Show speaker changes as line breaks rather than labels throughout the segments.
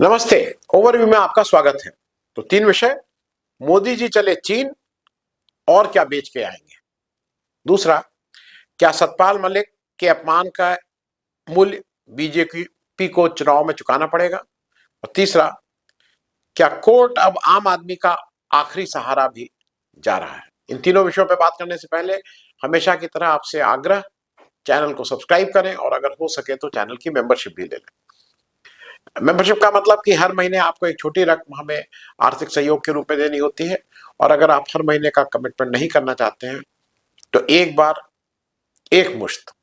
नमस्ते। ओवरव्यू में आपका स्वागत है। तो तीन विषय: मोदी जी चले चीन और क्या बेच के आएंगे। दूसरा, क्या सतपाल मलिक के अपमान का मूल्य बीजेपी को चुनाव में चुकाना पड़ेगा। और तीसरा, क्या कोर्ट अब आम आदमी का आखिरी सहारा भी जा रहा है। इन तीनों विषयों पर बात करने से पहले हमेशा की तरह आपसे आग्रह, चैनल को सब्सक्राइब करें और अगर हो सके तो चैनल की मेंबरशिप भी ले लें। मेंबरशिप का मतलब कि हर महीने आपको एक छोटी रकम हमें आर्थिक सहयोग के रूप में देनी होती है, और अगर आप हर महीने का कमिटमेंट नहीं करना चाहते हैं तो एक बार एक मुश्त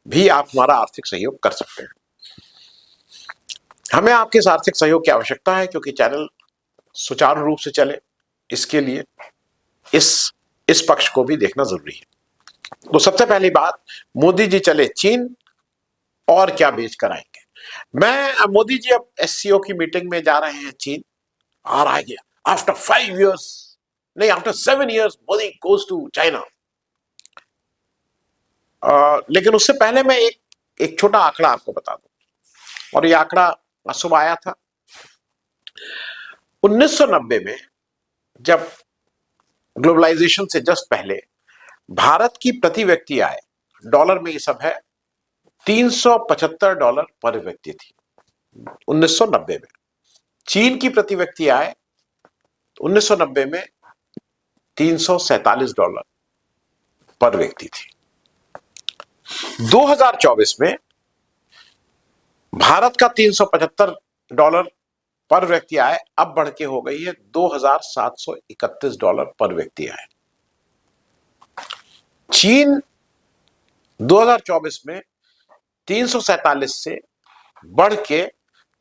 भी आप हमारा आर्थिक सहयोग कर सकते हैं। हमें आपके इस आर्थिक सहयोग की आवश्यकता है क्योंकि चैनल सुचारू रूप से चले, इसके लिए इस पक्ष को भी देखना जरूरी है। तो सबसे पहली बात, मोदी जी चले चीन और क्या बेच कर आएंगे। मोदी जी अब एससीओ की मीटिंग में जा रहे हैं चीन, आ रहा है आफ्टर 5 years, नहीं after 7 years Modi goes to China. लेकिन उससे पहले मैं एक छोटा आंकड़ा आपको बता दूं, और ये आंकड़ा सुबह आया था। 1990 में जब ग्लोबलाइजेशन से जस्ट पहले भारत की प्रति व्यक्ति आय, डॉलर में ये सब है, $375 पर व्यक्ति थी 1990 में। चीन की प्रति व्यक्ति आय 1990 में $347 पर व्यक्ति थी। 2024 में भारत का $375 पर व्यक्ति आय अब बढ़ के हो गई है $2731 पर व्यक्ति आय। चीन 2024 में 347 से बढ़ के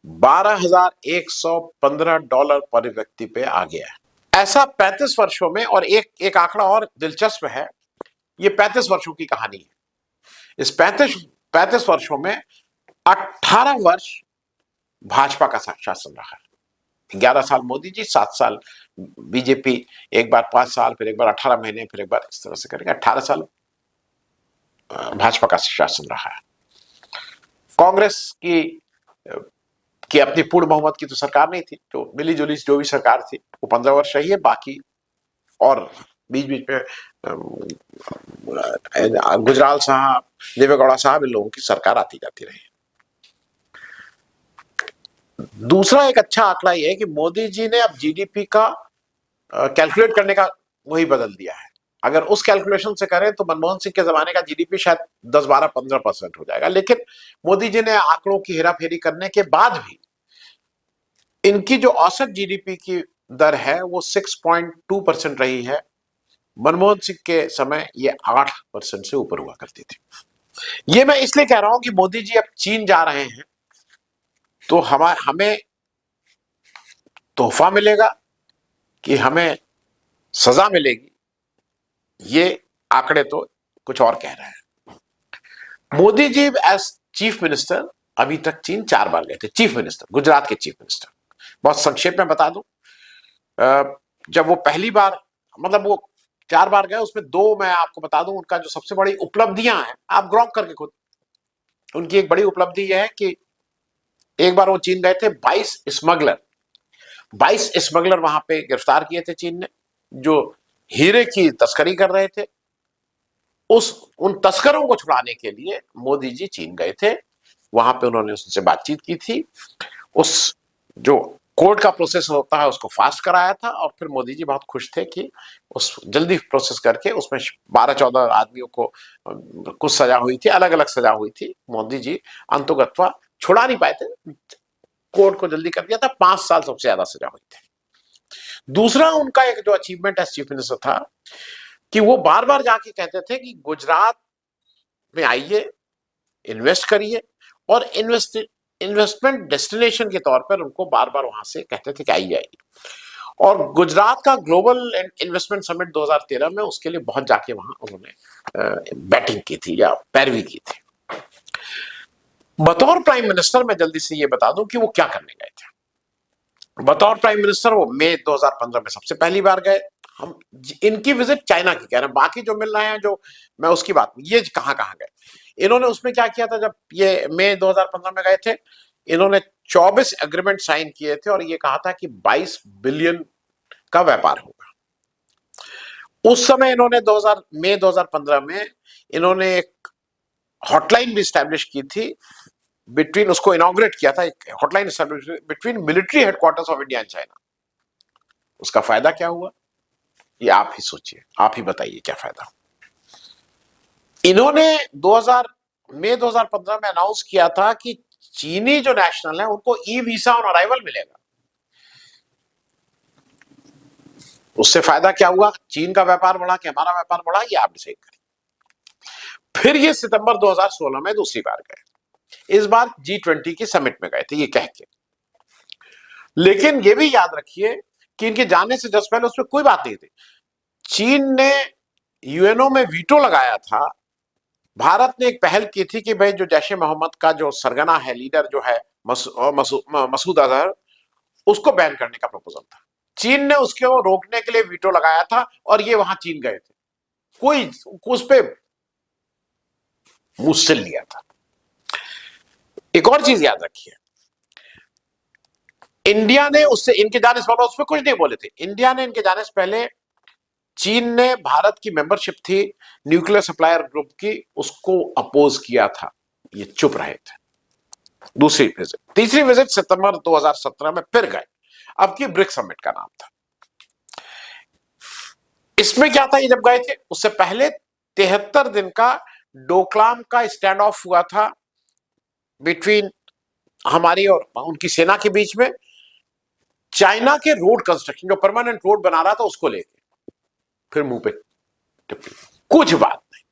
$12,115 पर व्यक्ति पे आ गया है। ऐसा 35 वर्षों में। और एक आंकड़ा और दिलचस्प है, ये 35 वर्षों की कहानी है। इस 35 वर्षों में 18 वर्ष भाजपा का शासन रहा है। 11 साल मोदी जी, 7 साल बीजेपी, एक बार 5 साल, फिर एक बार 18 महीने, फिर एक बार इस तरह से करेंगे 18 साल भाजपा का शासन रहा है। कांग्रेस की अपनी पूर्ण बहुमत की तो सरकार नहीं थी, तो मिली जुली जो भी सरकार थी वो 15 वर्ष रही है। बाकी और बीच बीच में गुजराल साहब, देवेगौड़ा साहब, इन लोगों की सरकार आती जाती रही। दूसरा एक अच्छा आंकड़ा यह है कि मोदी जी ने अब जीडीपी का कैलकुलेट करने का वही बदल दिया है। अगर उस कैलकुलेशन से करें तो मनमोहन सिंह के जमाने का जीडीपी शायद 10, 12, 15% हो जाएगा। लेकिन मोदी जी ने आंकड़ों की हेराफेरी करने के बाद भी इनकी जो औसत जीडीपी की दर है वो 6.2% रही है। मनमोहन सिंह के समय ये 8% से ऊपर हुआ करती थी। ये मैं इसलिए कह रहा हूं कि मोदी जी अब चीन जा रहे हैं तो हमें तोहफा मिलेगा कि हमें सजा मिलेगी, ये आंकड़े तो कुछ और कह रहे हैं। Modi ji as chief minister अभी तक चीन 4 बार गए थे। चीफ मिनिस्टर, गुजरात के चीफ मिनिस्टर। बहुत संक्षेप में बता दूं, जब वो पहली बार, मतलब वो 4 बार गए, उसमें 2 मैं आपको बता दूं उनका जो सबसे बड़ी उपलब्धियां हैं, आप ग्रॉक करके खुद। उनकी एक बड़ी उपलब्धि यह है कि एक बार वो चीन गए थे, 22 स्मगलर वहां पे गिरफ्तार किए थे चीन ने, जो हीरे की तस्करी कर रहे थे। उन तस्करों को छुड़ाने के लिए मोदी जी चीन गए थे। वहां पे उन्होंने उनसे बातचीत की थी, उस जो कोर्ट का प्रोसेस होता है उसको फास्ट कराया था, और फिर मोदी जी बहुत खुश थे कि उस जल्दी प्रोसेस करके उसमें 12-14 आदमियों को कुछ सजा हुई थी, अलग अलग सजा हुई थी। मोदी जी अंतोगत्वा छुड़ा नहीं पाए थे, कोर्ट को जल्दी कर दिया था। 5 साल सबसे ज्यादा सजा हुई थी। दूसरा उनका एक जो अचीवमेंट एज चीफ मिनिस्टर था कि वो बार बार जाके कहते थे कि गुजरात में आइए, इन्वेस्ट करिए, और इन्वेस्टमेंट डेस्टिनेशन के तौर पर उनको बार बार वहां से कहते थे कि आइए। और गुजरात का ग्लोबल इन्वेस्टमेंट समिट 2013 में उसके लिए बहुत जाके वहां उन्होंने बैटिंग की थी या पैरवी की थी। बतौर प्राइम मिनिस्टर मैं जल्दी से ये बता दूं कि वो क्या करने गए थे। बतौर प्राइम मिनिस्टर वो मई 2015 में सबसे पहली बार गए। हम इनकी विजिट चाइना की कह रहे हैं, बाकी जो मिल रहे हैं जो मैं उसकी बात, ये कहां कहां गए। इन्होंने उसमें क्या किया था, जब ये मई 2015 में गए थे इन्होंने 24 एग्रीमेंट साइन किए थे और ये कहा था कि 22 बिलियन का व्यापार होगा। उस समय इन्होंने मई 2015 में इन्होंने एक हॉटलाइन भी स्टैब्लिश की थी बिटवीन, उसको इनॉग्रेट किया था, एक hotline establish between military headquarters of India and China. उसका फायदा क्या हुआ ये आप ही सोचिए, आप ही बताइए क्या फायदा। इन्होंने मई 2015 में अनाउंस किया था कि चीनी जो नेशनल है उनको ई वीजा ऑन अराइवल मिलेगा। उससे फायदा क्या हुआ, चीन का व्यापार बढ़ा कि हमारा व्यापार बढ़ा, ये आप डिसाइड करें। फिर ये सितंबर 2016 में दूसरी बार गए, इस बार G20 की समिट में गए थे ये कह के। लेकिन ये भी याद रखिए कि इनके जाने से जस्ट पहले उसमें कोई बात नहीं थी। चीन ने यूएनओ में वीटो लगाया था। भारत ने एक पहल की थी कि भाई जो जैश ए मोहम्मद का जो सरगना है, लीडर जो है मसूद अजहर, उसको बैन करने का प्रपोजल था। चीन ने उसको रोकने के लिए वीटो लगाया था और ये वहां चीन गए थे, कोई उस पे मुझसे लिया था। एक और चीज याद रखिए, इंडिया ने उससे इनके जाने से पहले उस पर कुछ नहीं बोले थे। इंडिया ने इनके जाने से पहले, चीन ने भारत की मेंबरशिप थी न्यूक्लियर सप्लायर ग्रुप की, उसको अपोज किया था, ये चुप रहे थे। दूसरी विजिट, तीसरी विजिट सितंबर 2017 में फिर गए, अब की ब्रिक्स समिट का नाम था। इसमें क्या था, ये जब गए थे उससे पहले 73 दिन का डोकलाम का स्टैंड ऑफ हुआ था बिटवीन हमारी और उनकी सेना के बीच में, चाइना के रोड कंस्ट्रक्शन, जो परमानेंट रोड बना रहा था उसको लेके। फिर मुंह पे टिप्पणी, कुछ बात नहीं।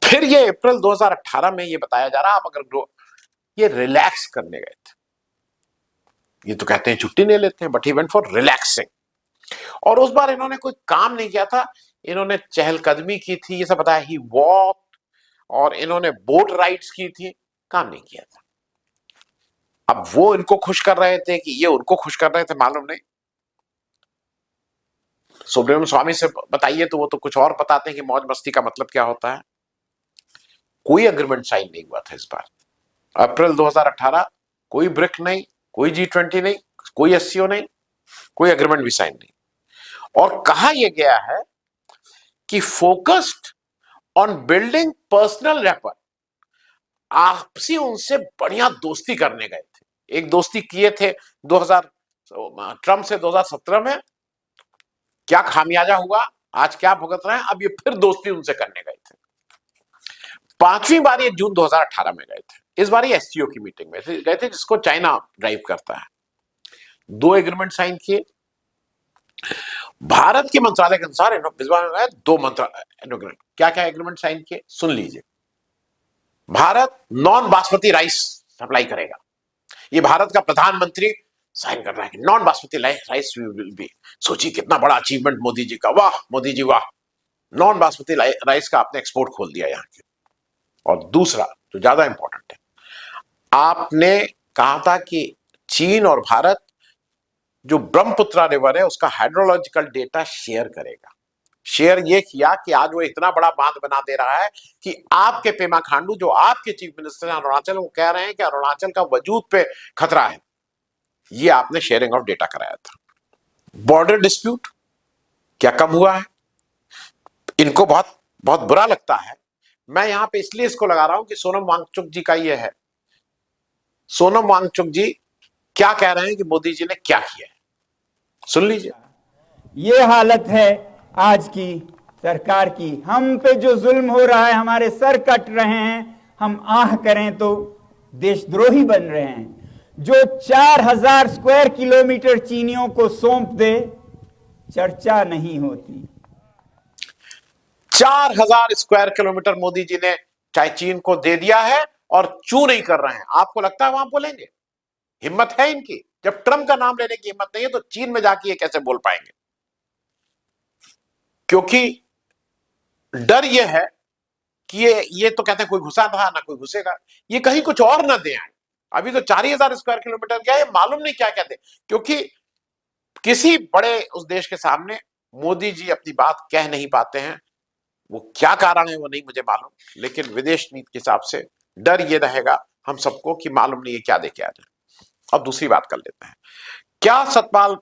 फिर ये अप्रैल 2018 में ये बताया जा रहा, आप अगर ये रिलैक्स करने गए थे, ये तो कहते हैं छुट्टी नहीं लेते हैं, but he went for relaxing. और उस बार इन्होंने कोई काम नहीं किया था, इन्होंने चहलकदमी की थी, ये सब बताया, ही वॉक, और इन्होंने बोट राइड्स की थी, काम नहीं किया था। अब वो इनको खुश कर रहे थे कि ये उनको खुश कर रहे थे, मालूम नहीं। सुब्रमण्यम स्वामी से बताइए तो वो तो कुछ और बताते हैं कि मौज मस्ती का मतलब क्या होता है। कोई अग्रीमेंट साइन नहीं हुआ था इस बार। अप्रैल 2018 कोई ब्रिक नहीं, कोई G20 नहीं, कोई एससीओ नहीं, कोई एग्रीमेंट भी साइन नहीं। और कहा यह गया है कि focused on building personal rapport, आपसी उनसे बढ़िया दोस्ती करने गए थे। एक दोस्ती किए थे 2000 ट्रंप से 2017 में, क्या खामियाजा हुआ, आज क्या भुगत रहे हैं, अब ये फिर दोस्ती उनसे करने गए थे। पांचवी बार ये जून 2018 में गए थे, इस बार ये एससीओ की मीटिंग में गए थे जिसको चाइना ड्राइव करता है। 2 एग्रीमेंट साइन किए। भारत के मंत्रालय के अनुसार 2 मंत्रालय क्या क्या एग्रीमेंट साइन किए सुन लीजिए। Bharat non basmati rice supply करेगा, ये भारत का प्रधानमंत्री साइन कर रहा है कि non basmati rice will be. सोचिए कितना बड़ा अचीवमेंट मोदी जी का, वाह मोदी जी वाह, नॉन बासमती राइस का आपने एक्सपोर्ट खोल दिया यहां के। और दूसरा जो ज्यादा इंपॉर्टेंट है, आपने कहा था कि चीन और भारत जो ब्रह्मपुत्रा रिवर है उसका हाइड्रोलॉजिकल डेटा शेयर करेगा। शेयर ये किया कि आज वो इतना बड़ा बांध बना दे रहा है कि आपके पेमा खांडू, जो आपके चीफ मिनिस्टर हैं अरुणाचल, वो कह रहे हैं कि अरुणाचल का वजूद पे खतरा है। ये आपने शेयरिंग ऑफ डेटा कराया था। बॉर्डर डिस्प्यूट क्या कम हुआ है, इनको बहुत बहुत बुरा लगता है। मैं यहां पे इसलिए इसको लगा रहा हूं कि सोनम वांगचुक जी का ये है। सोनम वांगचुक जी क्या कह रहे हैं कि मोदी जी ने क्या किया है, सुन लीजिए।
ये हालत है आज की सरकार की, हम पे जो जुल्म हो रहा है, हमारे सर कट रहे हैं, हम आह करें तो देशद्रोही बन रहे हैं। जो 4000 स्क्वायर किलोमीटर चीनियों को सौंप दे, चर्चा नहीं होती।
4000 स्क्वायर किलोमीटर मोदी जी ने चाहे चीन को दे दिया है और चू नहीं कर रहे हैं। आपको लगता है वहां बोलेंगे? हिम्मत है इनकी? जब ट्रंप का नाम लेने की हिम्मत नहीं है तो चीन में जाके ये कैसे बोल पाएंगे? क्योंकि डर ये है कि ये तो कहते हैं कोई घुसा था ना कोई घुसेगा, ये कहीं कुछ और ना दे आए। अभी तो 4000 स्क्वायर किलोमीटर गया, ये मालूम नहीं क्या कहते, क्योंकि किसी बड़े उस देश के सामने मोदी जी अपनी बात कह नहीं पाते हैं। वो क्या कारण है वो नहीं मुझे मालूम, लेकिन विदेश नीति के हिसाब से डर ये रहेगा हम सबको कि मालूम नहीं है क्या देके आ जाए। अब दूसरी बात कर लेते हैं, क्या सतपाल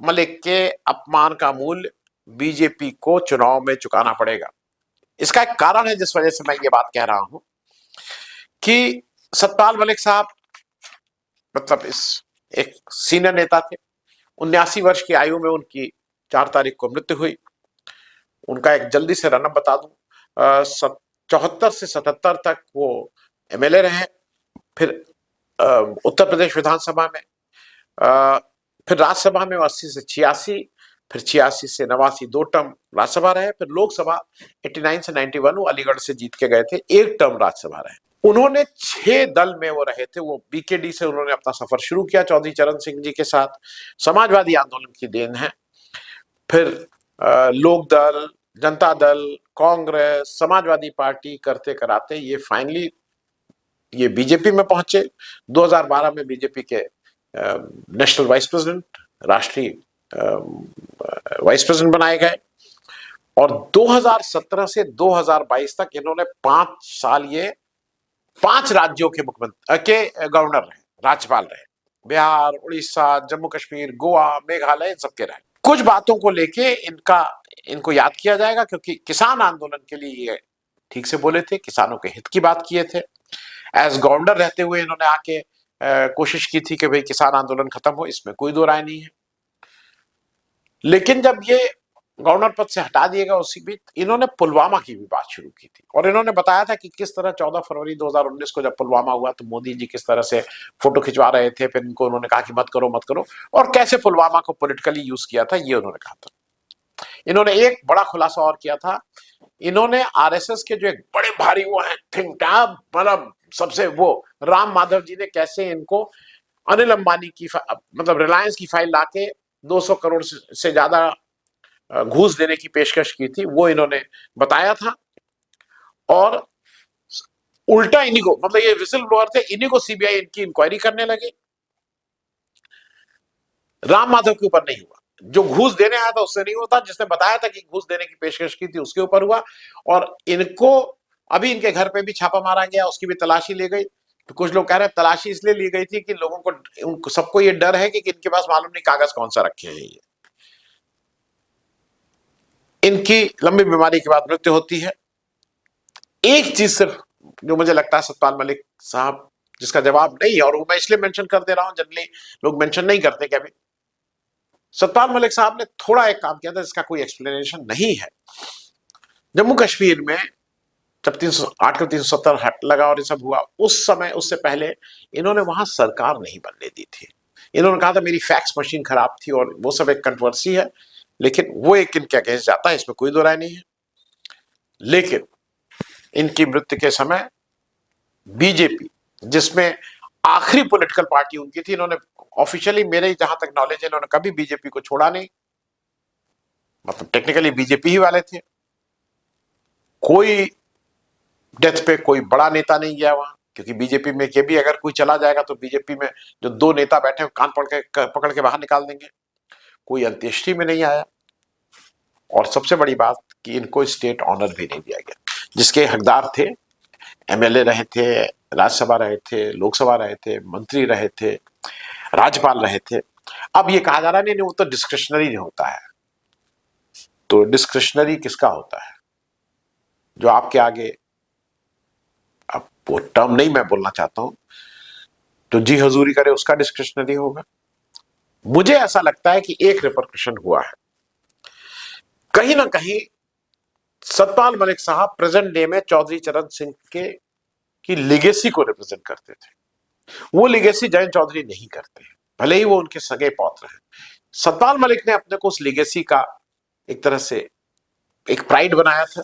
मलिक के अपमान का मूल्य बीजेपी को चुनाव में चुकाना पड़ेगा? इसका एक कारण है जिस वजह से मैं ये बात कह रहा हूं कि सतपाल मलिक साहब मतलब इस एक सीनियर नेता थे। 79 वर्ष की आयु में उनकी 4 तारीख को मृत्यु हुई। उनका एक जल्दी से रनअप बता दूं, 74 से 77 तक वो एमएलए रहे, फिर उत्तर प्रदेश विधानसभा में, फिर राज्यसभा में 80 से 86, फिर 86 से 89 2 टर्म राज्यसभा रहे, फिर लोकसभा 89 से 91 वो अलीगढ़ से जीत के गए थे, 1 टर्म राज्यसभा रहे। उन्होंने 6 दल में वो रहे थे। वो बीकेडी से उन्होंने अपना सफर शुरू किया चौधरी चरण सिंह जी के साथ, समाजवादी आंदोलन की देन है। फिर लोक दल, जनता दल, कांग्रेस, समाजवादी पार्टी करते कराते ये फाइनली ये बीजेपी में पहुंचे। 2012 में बीजेपी के नेशनल वाइस प्रेसिडेंट, राष्ट्रीय वाइस प्रेसिडेंट बनाए गए और 2017 से 2022 तक इन्होंने 5 साल ये 5 राज्यों के मुख्यमंत्री के गवर्नर रहे, राज्यपाल रहे। बिहार, उड़ीसा, जम्मू कश्मीर, गोवा, मेघालय, सबके रहे। कुछ बातों को लेके इनको याद किया जाएगा क्योंकि किसान आंदोलन के लिए ये ठीक से बोले थे, किसानों के हित की बात किए थे। एज गवर्नर रहते हुए इन्होंने आके कोशिश की थी कि भाई किसान आंदोलन खत्म हो, इसमें कोई दो राय नहीं है। लेकिन जब ये गवर्नर पद से हटा दिएगा उसी बीच इन्होंने पुलवामा की भी बात शुरू की थी और इन्होंने बताया था कि किस तरह 14 फरवरी 2019 को जब पुलवामा हुआ तो मोदी जी किस तरह से फोटो खिंचवा रहे थे, फिर इनको उन्होंने कहा कि मत करो मत करो, और कैसे पुलवामा को पॉलिटिकली यूज किया था ये उन्होंने कहा था। इन्होंने एक बड़ा खुलासा और किया था, इन्होंने आरएसएस के जो एक बड़े भारी वो है थिंक टैंक, मतलब सबसे वो राम माधव जी ने कैसे इनको अनिल अंबानी की मतलब रिलायंस की फाइल लाके 200 करोड़ से ज्यादा घूस देने की पेशकश की थी, वो इन्होंने बताया था। और उल्टा इन्हीं को, मतलब ये विसिल ब्लोअर थे, इन्हीं को सीबीआई इनकी इंक्वायरी करने लगी। राम माधव के ऊपर नहीं हुआ, जो घूस देने आया था उससे नहीं होता, जिसने बताया था कि घूस देने की पेशकश की थी उसके ऊपर हुआ। और इनको अभी इनके घर पे भी छापा मारा गया, उसकी भी तलाशी ली गई। तो कुछ लोग कह रहे हैं तलाशी इसलिए ली गई थी कि लोगों को, उनको सबको ये डर है कि इनके पास मालूम नहीं कागज कौन सा रखे हैं। ये इनकी लंबी बीमारी के बाद मृत्यु होती है। एक चीज सिर्फ जो मुझे लगता है सतपाल मलिक साहब जिसका जवाब नहीं है, और वो मैं इसलिए मेंशन कर दे रहा हूं, जनरली लोग मेंशन नहीं करते, क्या भी सतपाल मलिक साहब ने थोड़ा एक काम किया था जिसका कोई एक्सप्लेनेशन नहीं है। जम्मू कश्मीर में जब 370 हट लगा और ये सब हुआ, उस समय उससे पहले इन्होंने वहां सरकार नहीं बनने दी थी। इन्होंने कहा था मेरी फैक्स मशीन खराब थी, और वो सब एक कंट्रोवर्सी है, लेकिन वो एक इनके अगेंस्ट जाता है, इसमें कोई दो राय नहीं है। लेकिन इनकी मृत्यु के समय बीजेपी, जिसमें आखिरी पॉलिटिकल पार्टी उनकी थी, इन्होंने ऑफिशियली, मेरे जहां तक नॉलेज है, इन्होंने कभी बीजेपी को छोड़ा नहीं, मतलब टेक्निकली बीजेपी ही वाले थे। कोई डेथ पे कोई बड़ा नेता नहीं गया वहां, क्योंकि बीजेपी में के भी अगर कोई चला जाएगा तो बीजेपी में जो 2 नेता बैठे हैं कान पकड़ के बाहर निकाल देंगे। कोई अंत्येष्टि में नहीं आया, और सबसे बड़ी बात कि इनको स्टेट ऑनर भी नहीं दिया गया, जिसके हकदार थे। एमएलए रहे थे, राज्यसभा रहे थे, लोकसभा रहे थे, मंत्री रहे थे, राज्यपाल रहे थे। अब ये कहा जा रहा है नहीं वो तो डिस्क्रिशनरी होता है। तो डिस्क्रिशनरी किसका होता है? जो आपके आगे, अब वो टर्म नहीं मैं बोलना चाहता हूं, तो जी हजूरी करे उसका डिस्क्रिशनरी होगा। मुझे ऐसा लगता है कि एक रिपरकशन हुआ है कहीं ना कहीं। सतपाल मलिक साहब प्रेजेंट डे में चौधरी चरण सिंह की लेगेसी को रिप्रेजेंट करते थे। वो लेगेसी जयंत चौधरी नहीं करते, भले ही वो उनके सगे पौत्र हैं। सतपाल मलिक ने अपने को उस लेगेसी का एक तरह से एक प्राइड बनाया था।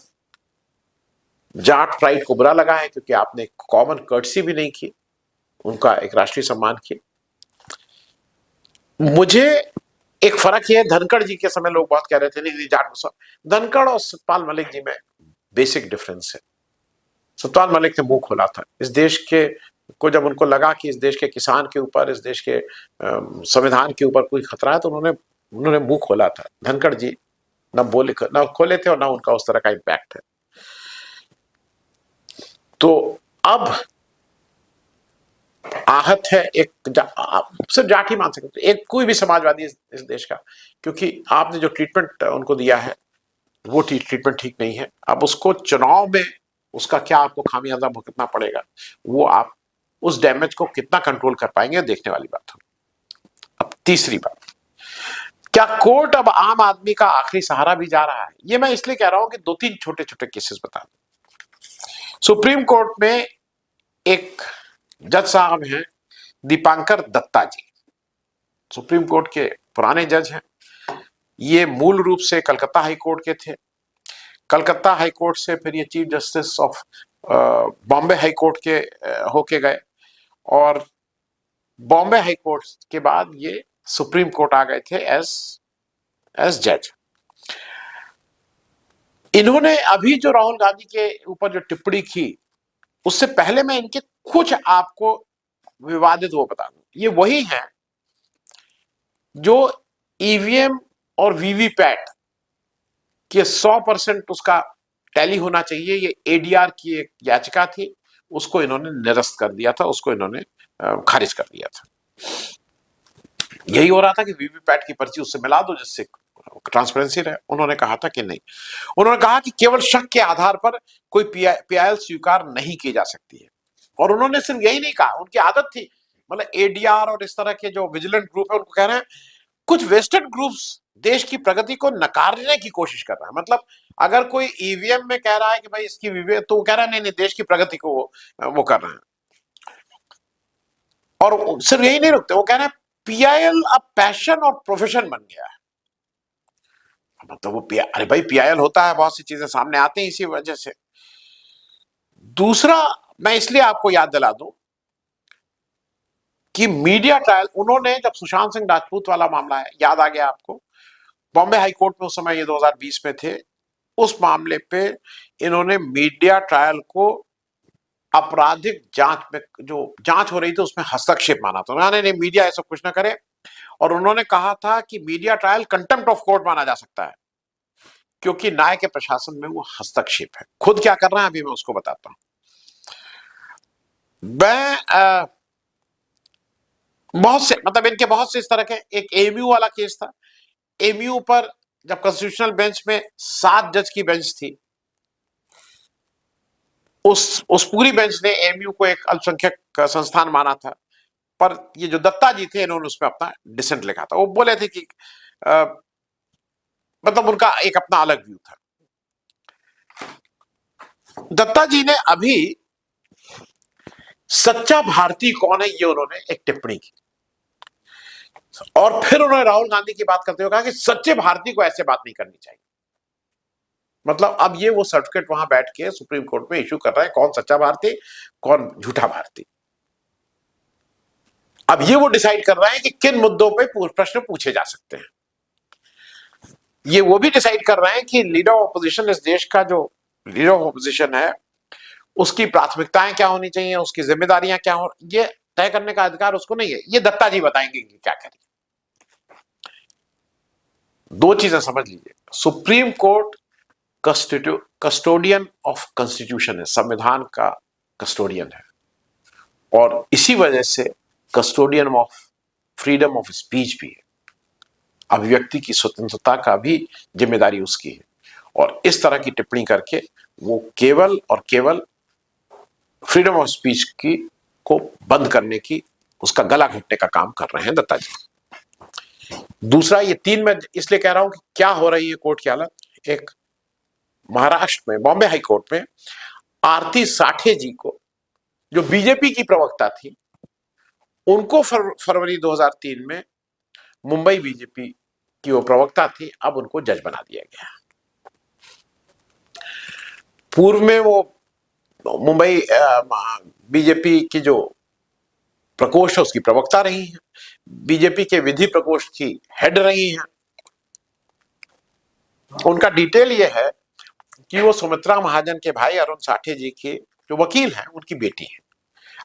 जाट प्राइड को बुरा लगा है क्योंकि आपने कॉमन कर्टसी भी नहीं की, उनका एक राष्ट्रीय सम्मान किया। मुझे एक फर्क यह है, धनखड़ जी के समय लोग बहुत कह रहे थे नहीं जाट मुसलमान, धनखड़ और सतपाल मलिक जी में बेसिक डिफरेंस है। सतपाल मलिक ने मुंह खोला था इस देश के को, जब उनको लगा कि इस देश के किसान के ऊपर, इस देश के संविधान के ऊपर कोई खतरा है, तो उन्होंने मुंह खोला था। धनखड़ जी न खोले थे और ना उनका उस तरह का इम्पैक्ट है। तो अब आहत है, आप सिर्फ जाट ही मान सकते हैं, एक कोई भी समाजवादी इस देश का, क्योंकि आपने जो ट्रीटमेंट उनको दिया है वो ट्रीटमेंट ठीक नहीं है। अब उसको चुनाव में उसका क्या आपको खामियाजा भुगतना पड़ेगा, वो आप उस डैमेज को कितना कंट्रोल कर पाएंगे देखने वाली बात हो। अब तीसरी बात, क्या कोर्ट अब आम आदमी का आखिरी सहारा भी जा रहा है? ये मैं इसलिए कह रहा हूं कि 2-3 छोटे छोटे केसेस बता दूं। सुप्रीम कोर्ट में एक जज साहब हैं, दीपांकर दत्ता जी, सुप्रीम कोर्ट के पुराने जज हैं। ये मूल रूप से कलकत्ता हाई कोर्ट के थे। कलकत्ता हाई कोर्ट से फिर ये chief justice of Bombay high court के होके गए, और बॉम्बे हाई कोर्ट के बाद ये सुप्रीम कोर्ट आ गए थे एज जज। इन्होंने अभी जो राहुल गांधी के ऊपर जो टिप्पणी की, उससे पहले मैं इनके कुछ आपको विवादित वो बता दूं। ये वही है जो ईवीएम और वीवीपैट के 100% उसका टैली होना चाहिए, ये एडीआर की एक याचिका थी, उसको इन्होंने निरस्त कर दिया था, उसको इन्होंने खारिज कर दिया था। यही हो रहा था कि वीवीपैट की पर्ची उससे मिला दो जिससे ट्रांसपेरेंसी रहे। उन्होंने कहा था कि नहीं, उन्होंने कहा कि केवल शक के आधार पर कोई पीआईएल स्वीकार नहीं की जा सकती है। और उन्होंने सिर्फ यही नहीं कहा, उनकी आदत थी, मतलब एडीआर और इस तरह के जो विजिलेंट ग्रुप है उनको कह रहे हैं, कुछ वेस्टेड ग्रुप्स देश की प्रगति को नकारने की कोशिश कर रहा है। मतलब अगर कोई ईवीएम में कह रहा है कि भाई इसकी वीवीएम, तो वो कह रहा है नहीं नहीं, देश की प्रगति को वो कर रहे हैं। और सिर्फ यही नहीं रुकते, वो कह रहे हैं पीआईएल अब पैशन और प्रोफेशन बन गया है। मतलब वो अरे भाई पीआईएल होता है, बहुत सी चीजें सामने आती हैं इसी वजह से। दूसरा, मैं इसलिए आपको याद दिला दूं कि मीडिया ट्रायल, उन्होंने जब सुशांत सिंह राजपूत वाला मामला है, याद आ गया आपको, बॉम्बे हाई कोर्ट में उस समय ये 2020 में थे, उस मामले पे इन्होंने मीडिया ट्रायल को आपराधिक जांच में जो जांच हो रही थी उसमें हस्तक्षेप माना था। उन्होंने नहीं, मीडिया ऐसा कुछ ना करे, और उन्होंने कहा था कि media trial contempt of court माना जा सकता है क्योंकि न्याय के प्रशासन में वो हस्तक्षेप है। खुद क्या कर रहे हैं अभी मैं उसको बताता हूं। मैं बहुत से, मतलब इनके बहुत से इस तरह के, एक एमयू वाला केस था। एमयू पर जब कॉन्स्टिट्यूशनल बेंच में 7 जज की बेंच थी, उस पूरी बेंच ने एमयू को एक अल्पसंख्यक संस्थान माना था, पर ये जो दत्ता जी थे इन्होंने उसमें अपना डिसेंट लिखा था। वो बोले थे कि मतलब उनका एक अपना अलग व्यू था। दत्ता जी ने अभी सच्चा भारतीय कौन है ये उन्होंने एक टिप्पणी की, और फिर उन्होंने राहुल गांधी की बात करते हुए कहा कि सच्चे भारतीय को ऐसे बात नहीं करनी चाहिए। मतलब अब ये वो सर्टिफिकेट वहां बैठ के सुप्रीम कोर्ट में इशू कर रहा है, कौन सच्चा भारतीय कौन झूठा भारतीय। अब ये वो डिसाइड कर रहा है कि किन मुद्दों पे प्रश्न पूछे जा सकते हैं। ये वो भी डिसाइड कर रहे हैं कि लीडर ऑफ ऑपोजिशन, इस देश का जो लीडर ऑफ ऑपोजिशन है, उसकी प्राथमिकताएं क्या होनी चाहिए, उसकी जिम्मेदारियां क्या हो, ये तय करने का अधिकार उसको नहीं है। ये दत्ता जी बताएंगे कि क्या करें। 2 चीजें समझ लीजिए, supreme court custodian of constitution है, संविधान का कस्टोडियन है, और इसी वजह से custodian of freedom of speech भी है। अभिव्यक्ति की स्वतंत्रता का भी जिम्मेदारी उसकी है, और इस तरह की टिप्पणी करके वो केवल और केवल फ्रीडम ऑफ स्पीच की को बंद करने की, उसका गला घोटने का काम कर रहे हैं दत्ता जी। दूसरा, ये 3 मैं इसलिए कह रहा हूं कि क्या हो रही है कोर्ट की हालत। एक, महाराष्ट्र में बॉम्बे हाई कोर्ट में आरती साठे जी को, जो बीजेपी की प्रवक्ता थी, उनको फरवरी 2003 में मुंबई बीजेपी की वो प्रवक्ता थी, अब उनको जज बना दिया गया। पूर्व में वो मुंबई बीजेपी की जो प्रकोष्ठ है उसकी प्रवक्ता रही हैं, बीजेपी के विधि प्रकोष्ठ की हेड रही हैं। उनका डिटेल ये है कि वो सुमित्रा महाजन के भाई अरुण साठे जी के जो वकील हैं उनकी बेटी है।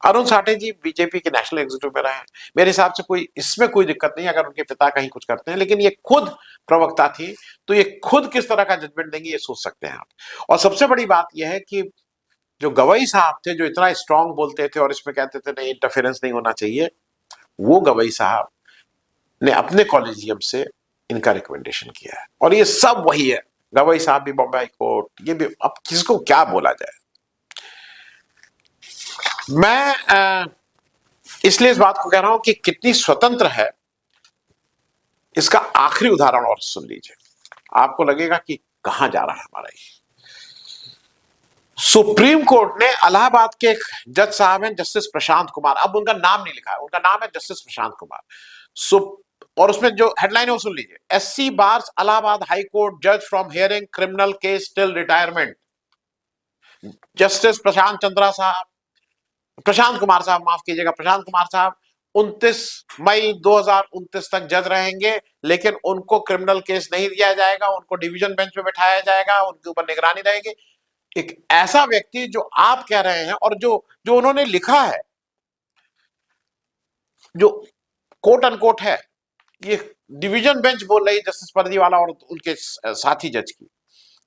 अरुण साठे जी बीजेपी के नेशनल एग्जीक्यूटिव में रहे हैं। मेरे हिसाब से कोई इसमें कोई दिक्कत नहीं अगर उनके पिता कहीं कुछ करते हैं, लेकिन ये खुद प्रवक्ता थी, तो ये खुद किस तरह का जजमेंट देंगे ये सोच सकते हैं आप। और सबसे बड़ी बात यह है कि जो गवई साहब थे, जो इतना स्ट्रांग बोलते थे और इसमें कहते थे नहीं इंटरफेरेंस नहीं होना चाहिए, वो गवई साहब ने अपने कॉलेजियम से इनका रिकमेंडेशन किया है। और ये सब वही है, गवई साहब भी बॉम्बे हाई कोर्ट, ये भी। अब किसको क्या बोला जाए। मैं इसलिए इस बात को कह रहा हूं कि कितनी स्वतंत्र है, इसका आखिरी उदाहरण और सुन लीजिए, आपको लगेगा कि कहां जा रहा है हमारा ये। सुप्रीम कोर्ट ने इलाहाबाद के एक जज साहब हैं, जस्टिस प्रशांत कुमार, अब उनका नाम नहीं लिखा है, उनका नाम है जस्टिस प्रशांत कुमार। और उसमें जो हेडलाइन है वो सुन लीजिए, SC bars Allahabad high court जज from hearing criminal case till retirement. Justice Prashant Kumar साहब, माफ कीजिएगा, प्रशांत कुमार साहब 29 मई 2029 तक जज रहेंगे, लेकिन उनको क्रिमिनल केस नहीं दिया जाएगा, उनको डिवीजन बेंच में बैठाया जाएगा, उनके ऊपर निगरानी रहेगी। एक ऐसा व्यक्ति जो आप कह रहे हैं और जो जो उन्होंने लिखा है, जो कोट अनकोट है, ये डिवीजन बेंच बोल रही है जस्टिस परदीवाला और उनके साथी जज की।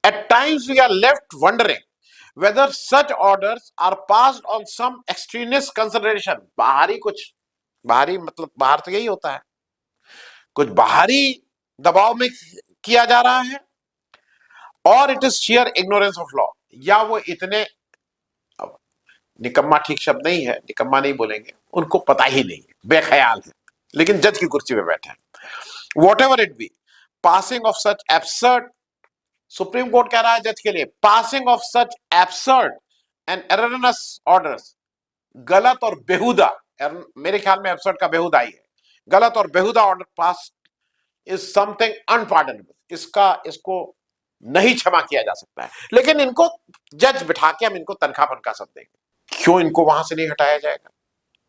At times we are left wondering whether such orders are passed on some extraneous consideration। बाहरी मतलब बाहर तो यही होता है, कुछ बाहरी दबाव में किया जा रहा है, और it is sheer ignorance of law, या वो इतने, निकम्मा ठीक शब्द नहीं है, निकम्मा नहीं बोलेंगे, उनको पता ही नहीं है, बेख्याल है, लेकिन जज की कुर्सी पे बैठे हैं। Whatever it be, passing off such absurd, supreme court कह रहा है जज के लिए, passing off such absurd and erroneous orders, गलत और बेहुदा, मेरे ख्याल में एब्सर्ड का बेहुदा ही है, गलत और बेहुदा order pass is something unpardonable, इसको नहीं क्षमा किया जा सकता है। लेकिन इनको जज बिठा के हम इनको तनख्वाह बनका सब देंगे। क्यों इनको वहां से नहीं हटाया जाएगा?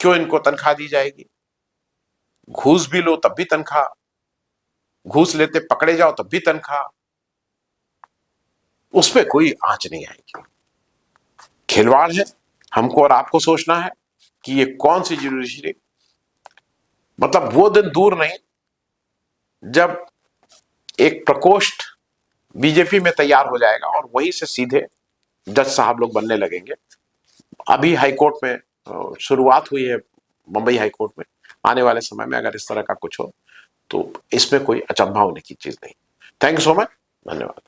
क्यों इनको तनख्वाह दी जाएगी? घूस भी लो तब भी तनख्वाह, घूस लेते पकड़े जाओ तब भी तनख्वाह, उस पर कोई आंच नहीं आएगी। खिलवाड़ है, हमको और आपको सोचना है कि ये कौन सी जुडिशरी, मतलब वो दिन दूर नहीं जब एक प्रकोष्ठ बीजेपी में तैयार हो जाएगा और वहीं से सीधे जज साहब लोग बनने लगेंगे। अभी हाईकोर्ट में शुरुआत हुई है, मुंबई हाईकोर्ट में, आने वाले समय में अगर इस तरह का कुछ हो तो इसमें कोई अचंभा होने की चीज नहीं। थैंक यू सो मच, धन्यवाद।